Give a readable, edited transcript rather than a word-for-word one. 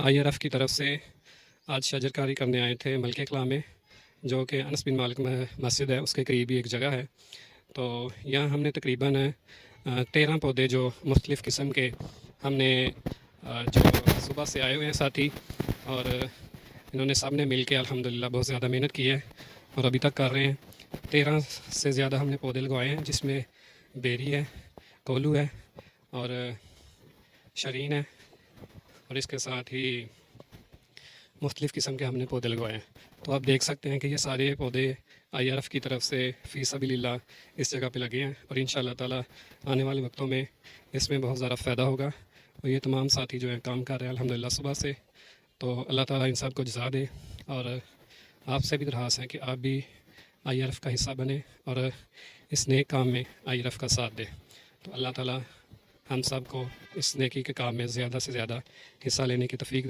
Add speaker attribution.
Speaker 1: IRF کی طرف سے آج شجرکاری کرنے آئے تھے ملکہ کلاں میں، جو کہ انس بن مالک مسجد ہے، اس کے قریب ہی ایک جگہ ہے۔ تو یہاں ہم نے تقریباً 13 پودے جو مختلف قسم کے ہم نے جو صبح سے آئے ہوئے ہیں ساتھی، اور انہوں نے سب نے مل کے الحمدللہ بہت زیادہ محنت کی ہے اور ابھی تک کر رہے ہیں۔ 13 سے زیادہ ہم نے پودے لگوائے ہیں، جس میں بیری ہے، کولو ہے اور شرین ہے، اور اس کے ساتھ ہی مختلف قسم کے ہم نے پودے لگوائے ہیں۔ تو آپ دیکھ سکتے ہیں کہ یہ سارے پودے IRF کی طرف سے فی سبیل اللہ اس جگہ پہ لگے ہیں، اور انشاءاللہ تعالی آنے والے وقتوں میں اس میں بہت زیادہ فائدہ ہوگا۔ اور یہ تمام ساتھی جو ہیں کام کر رہے ہیں الحمدللہ صبح سے، تو اللہ تعالیٰ ان سب کو جزا دے، اور آپ سے بھی درخواست ہے کہ آپ بھی IRF کا حصہ بنیں اور اس نیک کام میں IRF کا ساتھ دیں۔ تو اللہ تعالیٰ ہم سب کو اس نیکی کے کام میں زیادہ سے زیادہ حصہ لینے کی توفیق